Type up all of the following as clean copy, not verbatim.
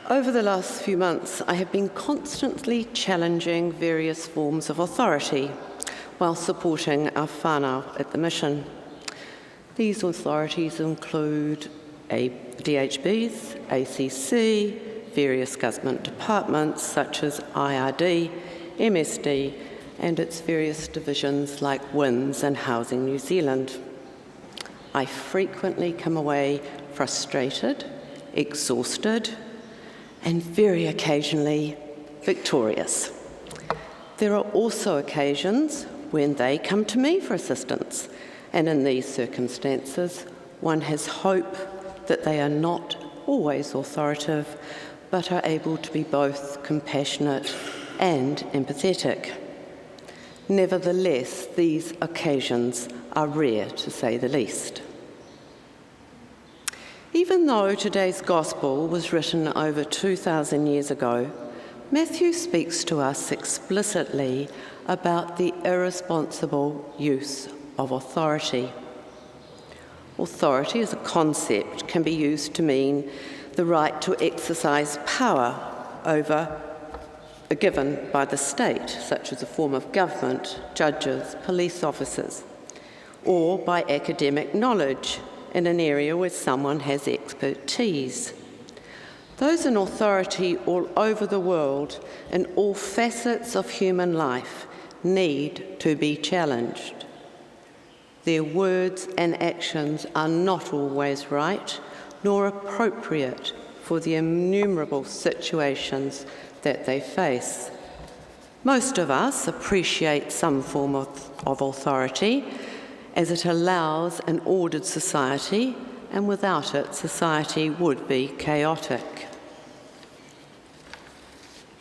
Over the last few months, I have been constantly challenging various forms of authority while supporting our whānau at the mission. These authorities include DHBs, ACC, various government departments such as IRD, MSD, and its various divisions like WINS and Housing New Zealand. I frequently come away frustrated, exhausted, and very occasionally victorious. There are also occasions when they come to me for assistance, and in these circumstances, one has hope that they are not always authoritative, but are able to be both compassionate and empathetic. Nevertheless, these occasions are rare, to say the least. Even though today's Gospel was written over 2,000 years ago, Matthew speaks to us explicitly about the irresponsible use of authority. Authority as a concept can be used to mean the right to exercise power over given by the state, such as a form of government, judges, police officers, or by academic knowledge in an area where someone has expertise. Those in authority all over the world, in all facets of human life, need to be challenged. Their words and actions are not always right, nor appropriate for the innumerable situations that they face. Most of us appreciate some form of authority, as it allows an ordered society, and without it, society would be chaotic.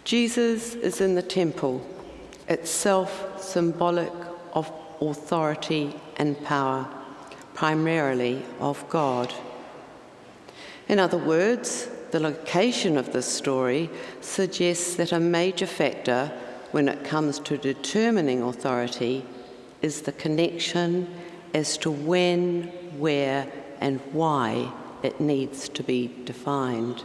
Jesus is in the temple, itself symbolic of authority and power, primarily of God. In other words, the location of this story suggests that a major factor when it comes to determining authority is the connection as to when, where, and why it needs to be defined.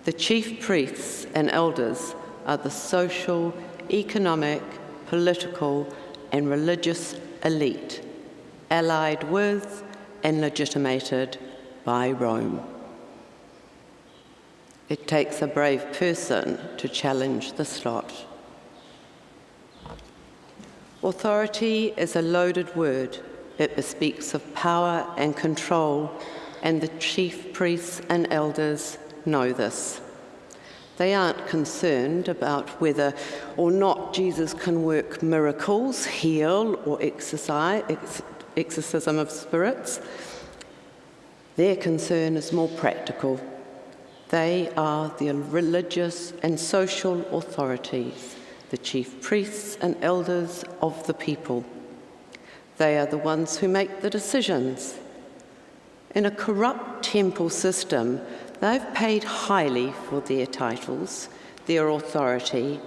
The chief priests and elders are the social, economic, political, and religious elite, allied with and legitimated by Rome. It takes a brave person to challenge this lot. Authority is a loaded word. It bespeaks of power and control, and the chief priests and elders know this. They aren't concerned about whether or not Jesus can work miracles, heal, or exorcism of spirits. Their concern is more practical. They are the religious and social authorities, the chief priests and elders of the people. They are the ones who make the decisions. In a corrupt temple system, they've paid highly for their titles, their authority,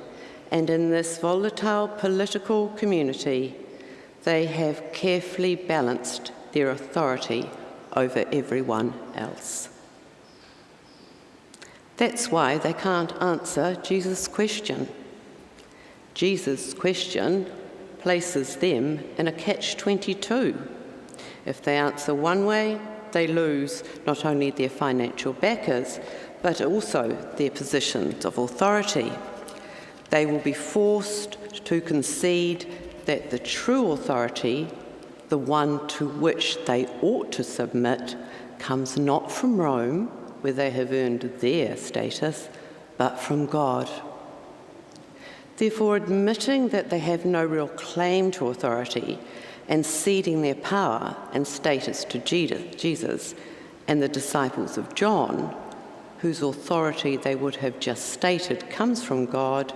and in this volatile political community, they have carefully balanced their authority over everyone else. That's why they can't answer Jesus' question. Jesus' question places them in a catch-22. If they answer one way, they lose not only their financial backers, but also their positions of authority. They will be forced to concede that the true authority, the one to which they ought to submit, comes not from Rome, where they have earned their status, but from God. Therefore, admitting that they have no real claim to authority and ceding their power and status to Jesus and the disciples of John, whose authority they would have just stated comes from God,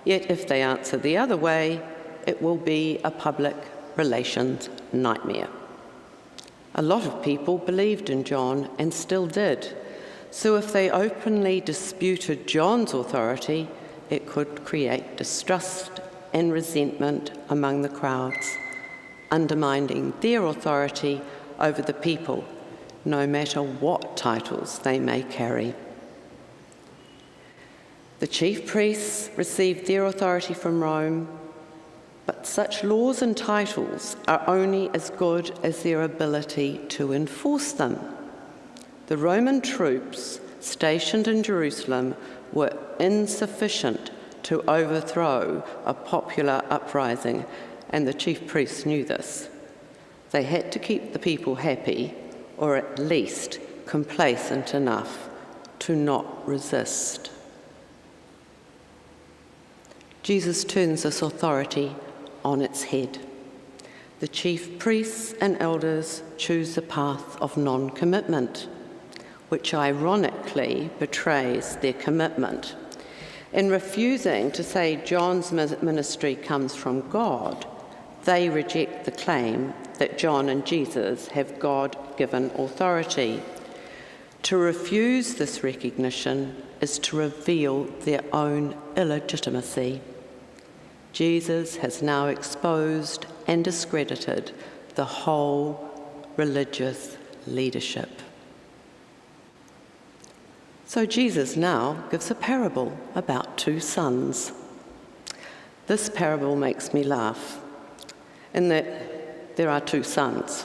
yet if they answer the other way, it will be a public relations nightmare. A lot of people believed in John and still did. So if they openly disputed John's authority, it could create distrust and resentment among the crowds, undermining their authority over the people, no matter what titles they may carry. The chief priests received their authority from Rome, but such laws and titles are only as good as their ability to enforce them. The Roman troops stationed in Jerusalem were insufficient to overthrow a popular uprising, and the chief priests knew this. They had to keep the people happy, or at least complacent enough to not resist. Jesus turns this authority on its head. The chief priests and elders choose the path of non-commitment, which ironically betrays their commitment. In refusing to say John's ministry comes from God, they reject the claim that John and Jesus have God-given authority. To refuse this recognition is to reveal their own illegitimacy. Jesus has now exposed and discredited the whole religious leadership. So Jesus now gives a parable about two sons. This parable makes me laugh in that there are two sons.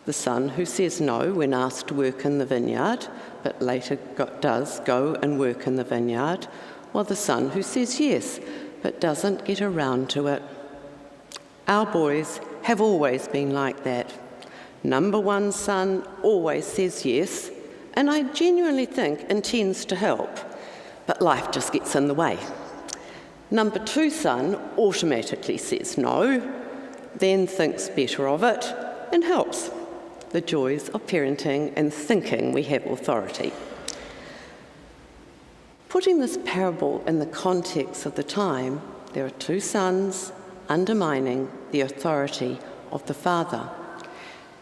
The son who says no when asked to work in the vineyard, but later does go and work in the vineyard, while the son who says yes, but doesn't get around to it. Our boys have always been like that. Number one son always says yes, and I genuinely think intends to help, but life just gets in the way. Number two son automatically says no, then thinks better of it, and helps. The joys of parenting and thinking we have authority. Putting this parable in the context of the time, there are two sons undermining the authority of the father,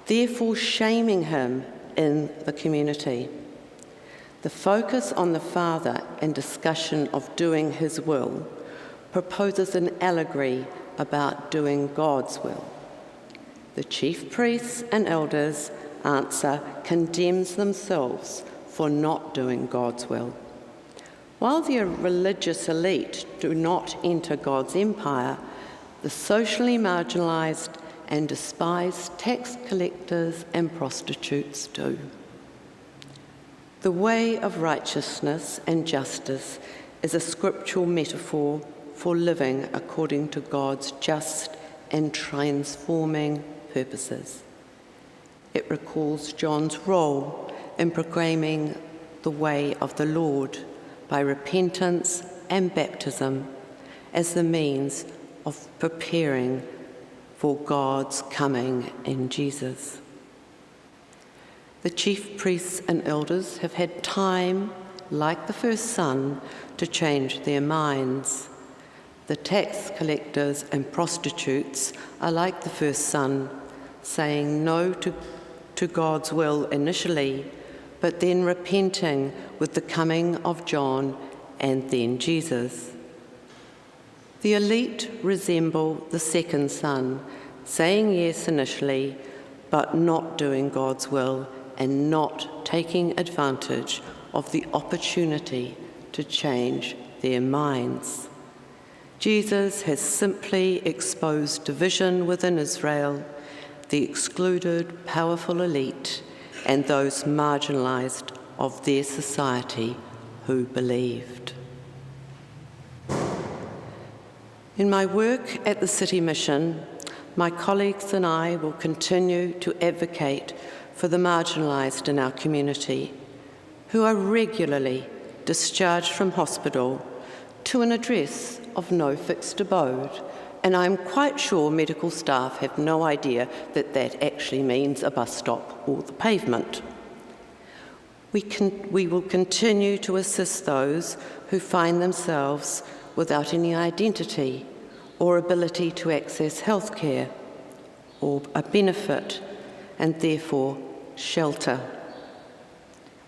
therefore shaming him in the community. The focus on the father and discussion of doing his will proposes an allegory about doing God's will. The chief priests and elders' answer condemns themselves for not doing God's will. While the religious elite do not enter God's empire, the socially marginalised and despised tax collectors and prostitutes do. The way of righteousness and justice is a scriptural metaphor for living according to God's just and transforming purposes. It recalls John's role in proclaiming the way of the Lord by repentance and baptism as the means of preparing for God's coming in Jesus. The chief priests and elders have had time, like the first son, to change their minds. The tax collectors and prostitutes are like the first son, saying no to God's will initially, but then repenting with the coming of John and then Jesus. The elite resemble the second son, saying yes initially, but not doing God's will and not taking advantage of the opportunity to change their minds. Jesus has simply exposed division within Israel, the excluded, powerful elite, and those marginalised of their society who believed. In my work at the City Mission, my colleagues and I will continue to advocate for the marginalised in our community, who are regularly discharged from hospital to an address of no fixed abode, and I'm quite sure medical staff have no idea that that actually means a bus stop or the pavement. We will continue to assist those who find themselves without any identity or ability to access healthcare or a benefit, and therefore shelter.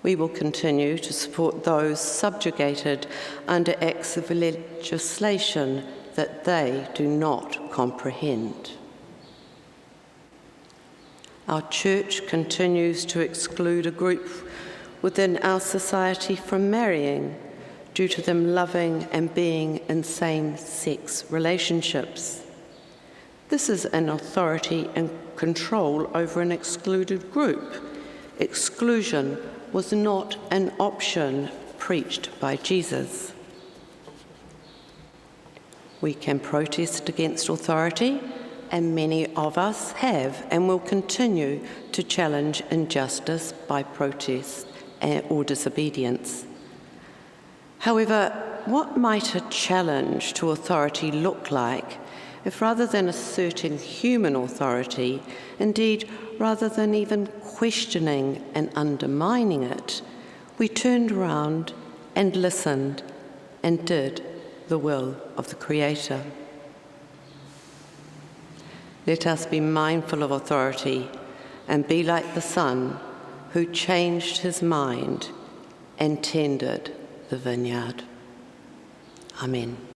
We will continue to support those subjugated under acts of legislation that they do not comprehend. Our church continues to exclude a group within our society from marrying due to them loving and being in same-sex relationships. This is an authority and control over an excluded group. Exclusion was not an option preached by Jesus. We can protest against authority, and many of us have and will continue to challenge injustice by protest or disobedience. However, what might a challenge to authority look like if, rather than asserting human authority, indeed rather than even questioning and undermining it, we turned around and listened and did the will of the Creator? Let us be mindful of authority and be like the Son who changed his mind and tended the vineyard. Amen.